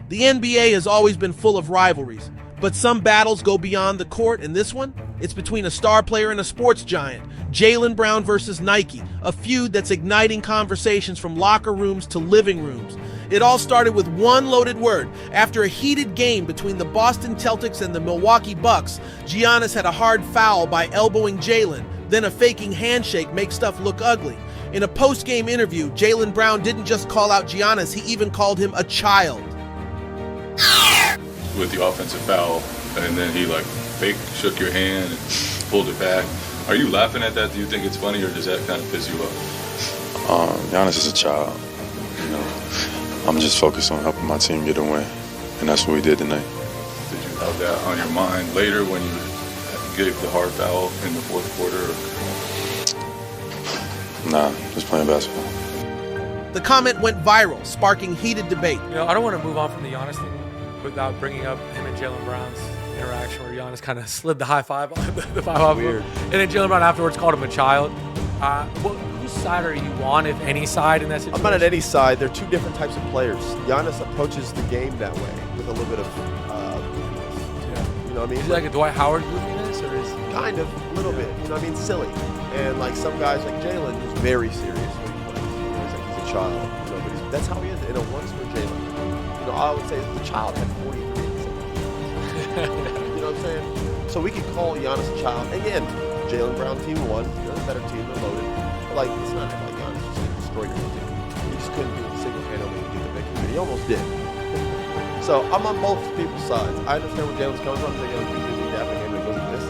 The NBA has always been full of rivalries, but some battles go beyond the court, and this one? It's between a star player and a sports giant. Jaylen Brown versus Nike, a feud that's igniting conversations from locker rooms to living rooms. It all started with one loaded word. After a heated game between the Boston Celtics and the Milwaukee Bucks, Giannis had a hard foul by elbowing Jaylen. Then a faking handshake makes stuff look ugly. In a post-game interview, Jaylen Brown didn't just call out Giannis, he even called him a child. With the offensive foul, and then he fake shook your hand and pulled it back. Are you laughing at that? Do you think it's funny, or does that kind of piss you off? Giannis is a child. I'm just focused on helping my team get a win, and that's what we did tonight. Did you have that on your mind later when you gave the hard foul in the fourth quarter? Nah, just playing basketball. The comment went viral, sparking heated debate. I don't want to move on from the Giannis thing without bringing up him and Jaylen Brown's interaction where Giannis kind of slid the high five on the five off him. And then Jaylen Brown afterwards called him a child. Whose side are you on, if any side in that situation? I'm not on any side. They're two different types of players. Giannis approaches the game that way with a little bit of goofiness. You know what I mean? Is he like a Dwight Howard goofiness, or is kind of a little bit? You know what I mean? Silly. And some guys like Jaylen is very serious when he plays. He's a child. But that's how he is. And it works for Jaylen. I would say the child had 43. You know what I'm saying? So we could call Giannis a child. Again, Jaylen Brown team won. They're a better team. They're loaded. But it's not like Giannis just going to destroy your team. He just couldn't do it single-handedly to get the victory. But he almost did. So I'm on both people's sides. I understand where Jaylen's coming from. They're going to do dapping him and goes like this.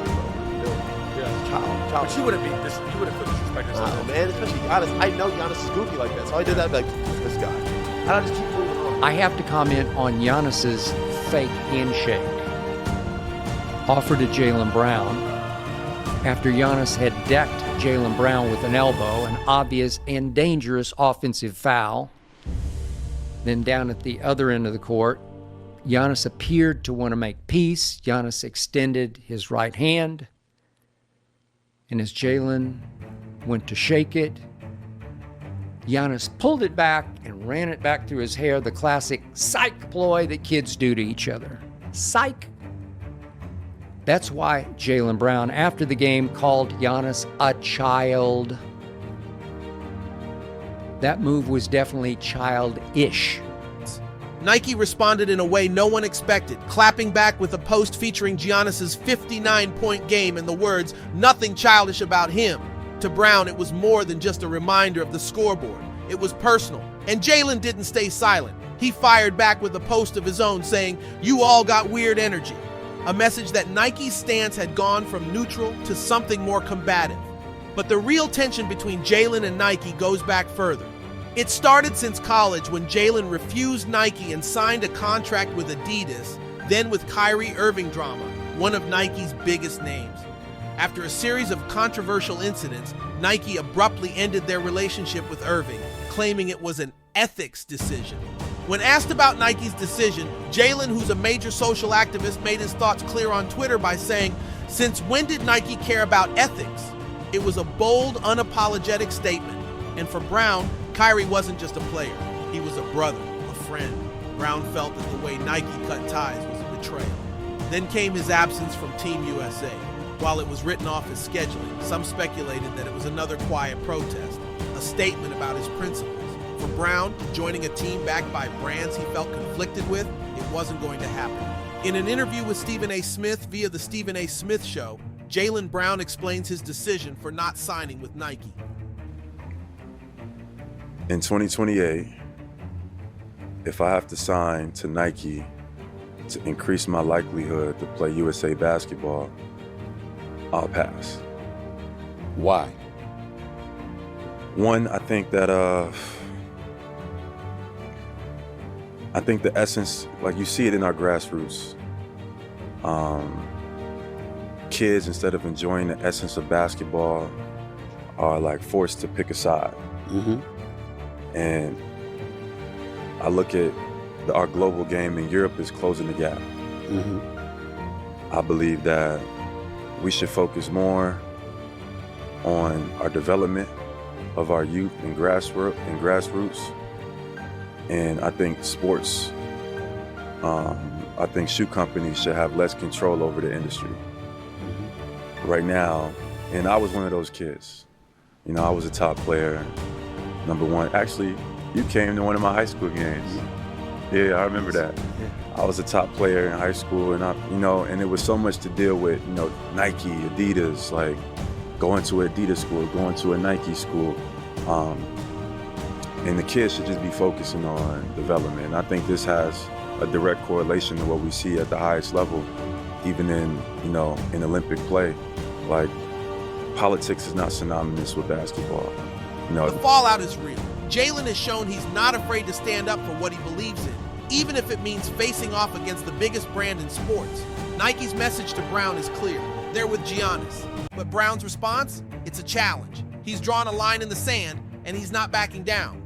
Child. But you wouldn't put disrespect this. Man, especially Giannis. I know Giannis is goofy like that. So I did that this guy. And I just keep moving on. I have to comment on Giannis's fake handshake offered to Jaylen Brown after Giannis had decked Jaylen Brown with an elbow, an obvious and dangerous offensive foul. Then down at the other end of the court, Giannis appeared to want to make peace. Giannis extended his right hand, and as Jaylen went to shake it, Giannis pulled it back and ran it back through his hair, the classic psych ploy that kids do to each other. Psych. That's why Jaylen Brown, after the game, called Giannis a child. That move was definitely childish. Nike responded in a way no one expected, clapping back with a post featuring Giannis's 59-point game and the words, "Nothing childish about him." To Brown, it was more than just a reminder of the scoreboard. It was personal. And Jaylen didn't stay silent. He fired back with a post of his own saying, "You all got weird energy." A message that Nike's stance had gone from neutral to something more combative. But the real tension between Jaylen and Nike goes back further. It started since college when Jaylen refused Nike and signed a contract with Adidas, then with Kyrie Irving drama, one of Nike's biggest names. After a series of controversial incidents, Nike abruptly ended their relationship with Irving, claiming it was an ethics decision. When asked about Nike's decision, Jaylen, who's a major social activist, made his thoughts clear on Twitter by saying, "Since when did Nike care about ethics?" It was a bold, unapologetic statement. And for Brown, Kyrie wasn't just a player. He was a brother, a friend. Brown felt that the way Nike cut ties was a betrayal. Then came his absence from Team USA. While it was written off as scheduling, some speculated that it was another quiet protest, a statement about his principles. For Brown, joining a team backed by brands he felt conflicted with, it wasn't going to happen. In an interview with Stephen A. Smith via The Stephen A. Smith Show, Jaylen Brown explains his decision for not signing with Nike. In 2028, if I have to sign to Nike to increase my likelihood to play USA basketball, I'll pass. Why? One, I think that the essence, like you see it in our grassroots. Kids, instead of enjoying the essence of basketball, are forced to pick a side. Mm-hmm. And I look at our global game, and Europe is closing the gap. Mm-hmm. I believe that we should focus more on our development of our youth and grassroots. And I think sports I think shoe companies should have less control over the industry. Right now, and I was one of those kids. You know, I was a top player, #1. Actually, you came to one of my high school games. Yeah, I remember that. I was a top player in high school, and and it was so much to deal with. You know, Nike, Adidas, like going to an Adidas school, going to a Nike school, and the kids should just be focusing on development. And I think this has a direct correlation to what we see at the highest level, even in in Olympic play. Like, politics is not synonymous with basketball. The fallout is real. Jaylen has shown he's not afraid to stand up for what he believes in, even if it means facing off against the biggest brand in sports. Nike's message to Brown is clear. They're with Giannis. But Brown's response? It's a challenge. He's drawn a line in the sand, and he's not backing down.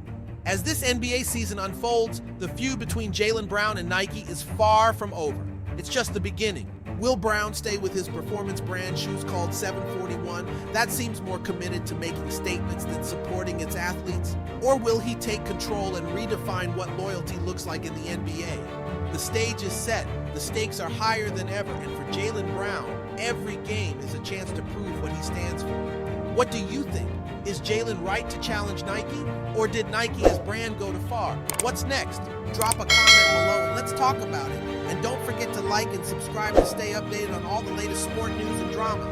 As this NBA season unfolds, the feud between Jaylen Brown and Nike is far from over. It's just the beginning. Will Brown stay with his performance brand shoes called 741? That seems more committed to making statements than supporting its athletes. Or will he take control and redefine what loyalty looks like in the NBA? The stage is set. The stakes are higher than ever. And for Jaylen Brown, every game is a chance to prove what he stands for. What do you think? Is Jaylen right to challenge Nike? Or did Nike as brand go too far? What's next? Drop a comment below and let's talk about it. And don't forget to like and subscribe to stay updated on all the latest sport news and drama.